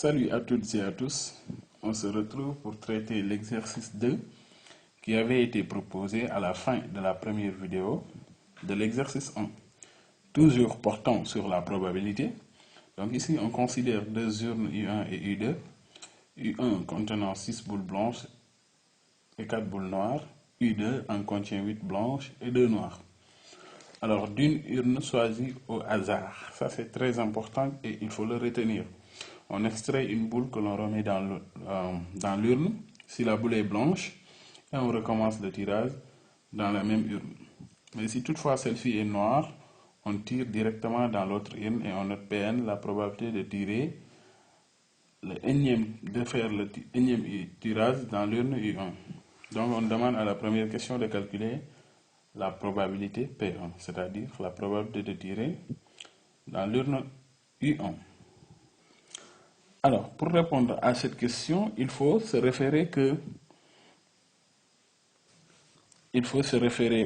Salut à toutes et à tous. On se retrouve pour traiter l'exercice 2 qui avait été proposé à la fin de la première vidéo de l'exercice 1. Toujours portant sur la probabilité. Donc ici, on considère deux urnes U1 et U2. U1 contenant 6 boules blanches et 4 boules noires. U2 en contient 8 blanches et 2 noires. Alors, d'une urne choisie au hasard. Ça, c'est très important et il faut le retenir. On extrait une boule que l'on remet dans l'urne. Si la boule est blanche, et on recommence le tirage dans la même urne. Mais si toutefois celle-ci est noire, on tire directement dans l'autre urne et on note Pn la probabilité de tirer de faire le énième tirage dans l'urne U1. Donc on demande à la première question de calculer la probabilité P1, c'est-à-dire la probabilité de tirer dans l'urne U1. Alors, pour répondre à cette question, il faut se référer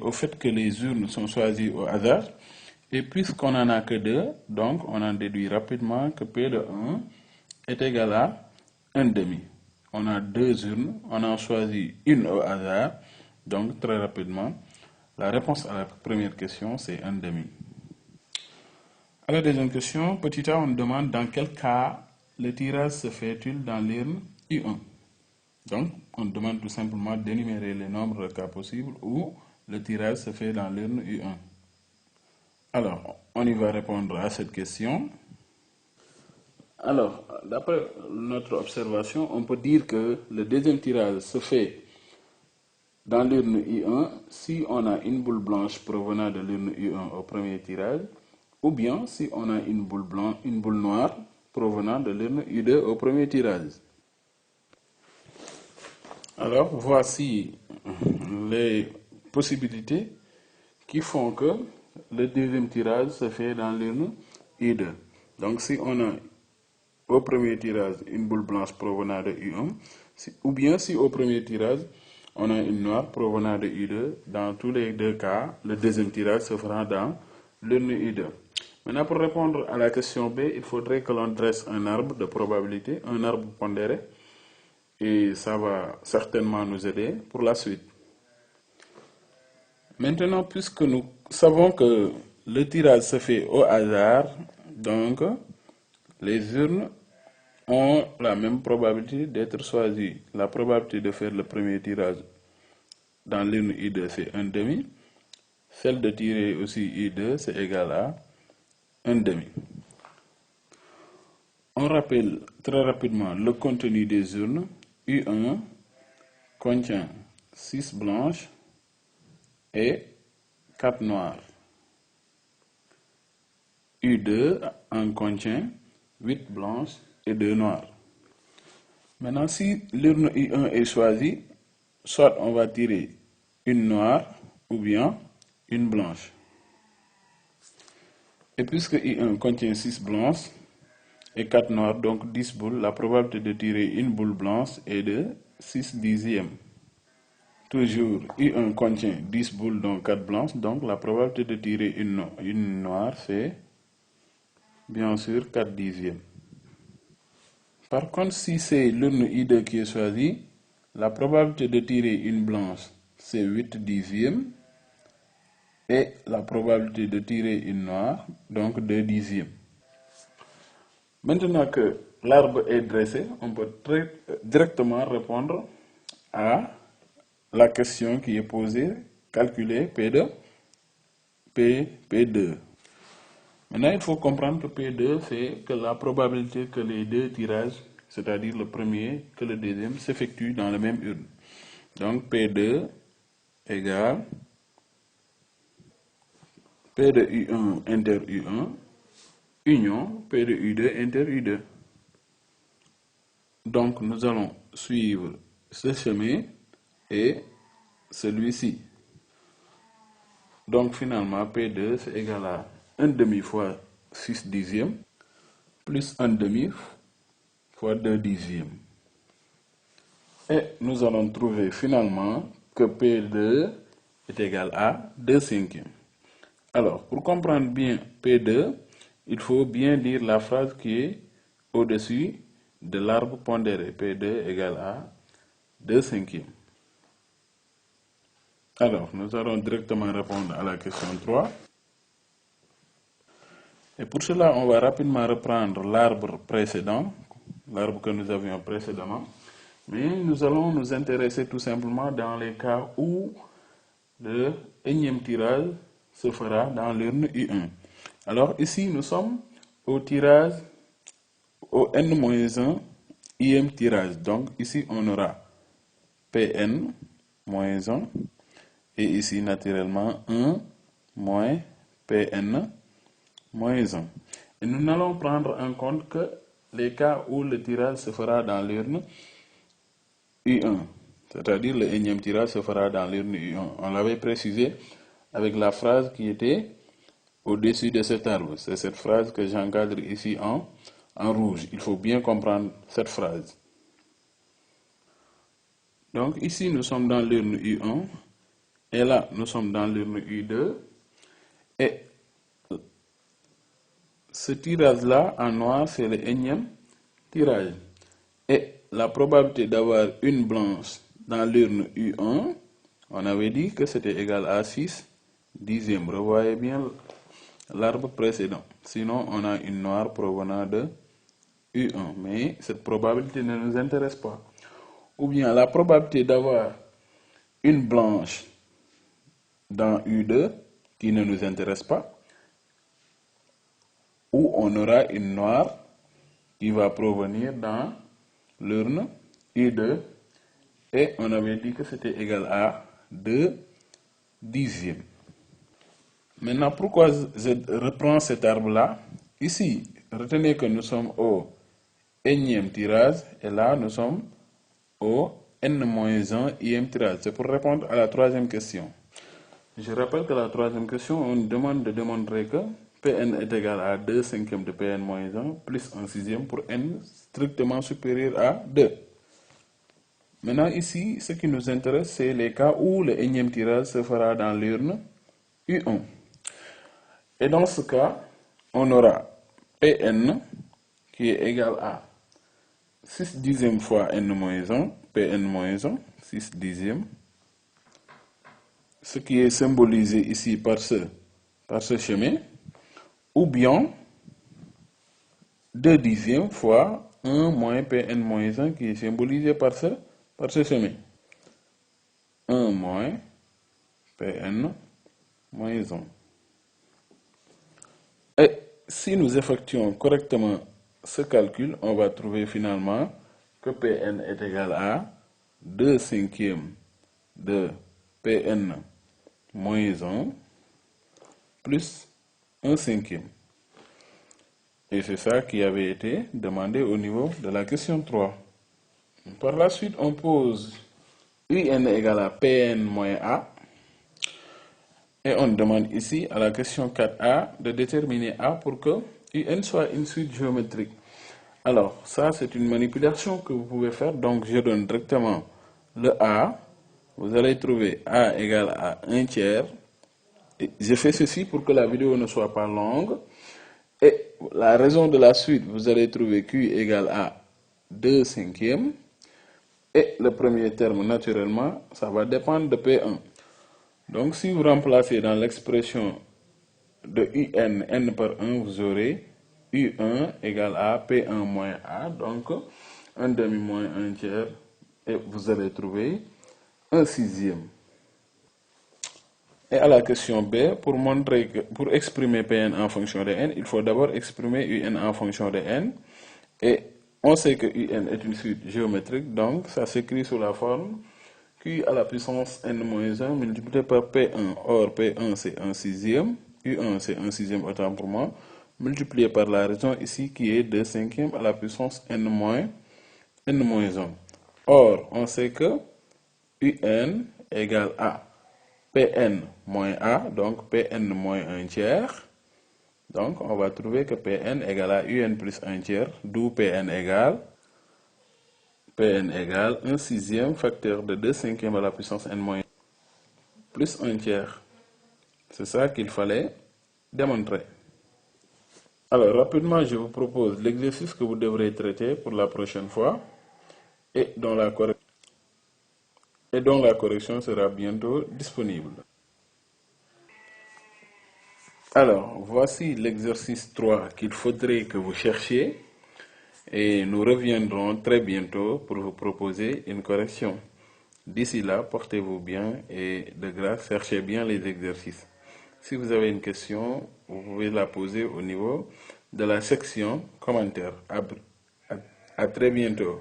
au fait que les urnes sont choisies au hasard. Et puisqu'on n'en a que deux, donc on en déduit rapidement que P de 1 est égal à 1 demi. On a deux urnes, on en choisit une au hasard, donc très rapidement, la réponse à la première question, c'est 1 demi. À la deuxième question, petit a, on demande dans quel cas le tirage se fait-il dans l'urne U1. Donc, on demande tout simplement d'énumérer les nombres de cas possibles où le tirage se fait dans l'urne U1. Alors, on y va répondre à cette question. Alors, d'après notre observation, on peut dire que le deuxième tirage se fait dans l'urne U1 si on a une boule blanche provenant de l'urne U1 au premier tirage, ou bien si on a une boule noire provenant de l'urne U2 au premier tirage. Alors, voici les possibilités qui font que le deuxième tirage se fait dans l'urne U2. Donc, si on a au premier tirage une boule blanche provenant de U1, ou bien si au premier tirage on a une noire provenant de U2, dans tous les deux cas, le deuxième tirage se fera dans l'urne U2. Maintenant, pour répondre à la question B, il faudrait que l'on dresse un arbre de probabilité, un arbre pondéré, et ça va certainement nous aider pour la suite. Maintenant, puisque nous savons que le tirage se fait au hasard, donc les urnes ont la même probabilité d'être choisies. La probabilité de faire le premier tirage dans l'urne U2, c'est 1 demi. Celle de tirer aussi U2, c'est égal à 1 demi. On rappelle très rapidement le contenu des urnes. U1 contient 6 blanches et 4 noires. U2 en contient 8 blanches et 2 noires. Maintenant, si l'urne U1 est choisie, soit on va tirer une noire ou bien une blanche. Et puisque U1 contient 6 blanches et 4 noires, donc 10 boules, la probabilité de tirer une boule blanche est de 6 dixièmes. Toujours, U1 contient 10 boules, donc 4 blanches, donc la probabilité de tirer une noire, c'est bien sûr 4 dixièmes. Par contre, si c'est l'urne U2 qui est choisie, la probabilité de tirer une blanche, c'est 8 dixièmes. Et la probabilité de tirer une noire, donc 2 dixièmes. Maintenant que l'arbre est dressé, on peut directement répondre à la question qui est posée, calculer P2. Maintenant, il faut comprendre que P2, c'est que la probabilité que les deux tirages, c'est-à-dire le premier que le deuxième, s'effectuent dans la même urne. Donc, P2 égale P de U1 inter U1, union P de U2 inter U2. Donc, nous allons suivre ce chemin et celui-ci. Donc, finalement, P2, c'est égal à 1 demi fois 6 dixièmes, plus 1 demi fois 2 dixièmes. Et nous allons trouver finalement que P2 est égal à 2 cinquièmes. Alors, pour comprendre bien P2, il faut bien lire la phrase qui est au-dessus de l'arbre pondéré P2 égale à 2 cinquièmes. Alors, nous allons directement répondre à la question 3. Et pour cela, on va rapidement reprendre l'arbre précédent, l'arbre que nous avions précédemment. Mais nous allons nous intéresser tout simplement dans les cas où le énième tirage se fera dans l'urne U1. Alors ici, nous sommes au tirage au n-1 ième tirage. Donc ici, on aura Pn-1 et ici, naturellement, 1 moins Pn-1. Et nous n'allons prendre en compte que les cas où le tirage se fera dans l'urne U1, c'est-à-dire le énième tirage se fera dans l'urne U1. On l'avait précisé avec la phrase qui était au-dessus de cet arbre. C'est cette phrase que j'encadre ici en rouge. Il faut bien comprendre cette phrase. Donc ici, nous sommes dans l'urne U1 et là, nous sommes dans l'urne U2 et ce tirage-là, en noir, c'est le énième tirage. Et la probabilité d'avoir une blanche dans l'urne U1, on avait dit que c'était égal à 6 dixièmes. Revoyez bien l'arbre précédent. Sinon, on a une noire provenant de U1. Mais cette probabilité ne nous intéresse pas. Ou bien la probabilité d'avoir une blanche dans U2, qui ne nous intéresse pas, ou on aura une noire qui va provenir dans l'urne U2 et on avait dit que c'était égal à 2 dixièmes. Maintenant, pourquoi je reprends cet arbre-là? Ici, retenez que nous sommes au énième tirage et là, nous sommes au n-1 ième tirage. C'est pour répondre à la troisième question. Je rappelle que la troisième question, on nous demande de démontrer que Pn est égal à 2 cinquièmes de Pn-1 plus 1 sixième pour n strictement supérieur à 2. Maintenant ici, ce qui nous intéresse, c'est les cas où le énième tirage se fera dans l'urne U1. Et dans ce cas, on aura Pn qui est égal à 6 dixièmes fois n-1, Pn-1, 6 dixièmes, ce qui est symbolisé ici par ce chemin, ou bien 2 dixièmes fois 1 moins Pn-1 qui est symbolisé par ce chemin. 1 moins Pn-1. Et si nous effectuons correctement ce calcul, on va trouver finalement que Pn est égal à 2 cinquièmes de Pn-1 plus 1 cinquième. Et c'est ça qui avait été demandé au niveau de la question 3. Par la suite, on pose UN égale à Pn moins A. Et on demande ici à la question 4A de déterminer A pour que UN soit une suite géométrique. Alors, ça c'est une manipulation que vous pouvez faire. Donc, je donne directement le A. Vous allez trouver A égale à 1 tiers. Et je fais ceci pour que la vidéo ne soit pas longue. Et la raison de la suite, vous allez trouver Q égale à 2 cinquièmes. Et le premier terme, naturellement, ça va dépendre de P1. Donc, si vous remplacez dans l'expression de UN, n par 1, vous aurez U1 égale à P1 moins A. Donc, 1 demi moins 1 tiers. Et vous allez trouver 1 sixième. Et à la question B, pour exprimer Pn en fonction de n, il faut d'abord exprimer Un en fonction de n. Et on sait que Un est une suite géométrique, donc ça s'écrit sous la forme Q à la puissance n-1 multiplié par P1. Or, P1 c'est 1 sixième, U1 c'est 1 sixième autant pour moi, multiplié par la raison ici qui est 2 cinquièmes à la puissance n-1. Or, on sait que Un égale à Pn moins A, donc Pn moins 1 tiers. Donc, on va trouver que Pn égale à Un plus 1 tiers, d'où Pn égale 1 sixième facteur de 2 cinquièmes à la puissance n moins plus 1 tiers. C'est ça qu'il fallait démontrer. Alors, rapidement, je vous propose l'exercice que vous devrez traiter pour la prochaine fois et dont la correction sera bientôt disponible. Alors, voici l'exercice 3 qu'il faudrait que vous cherchiez et nous reviendrons très bientôt pour vous proposer une correction. D'ici là, portez-vous bien et de grâce, cherchez bien les exercices. Si vous avez une question, vous pouvez la poser au niveau de la section commentaires. À très bientôt.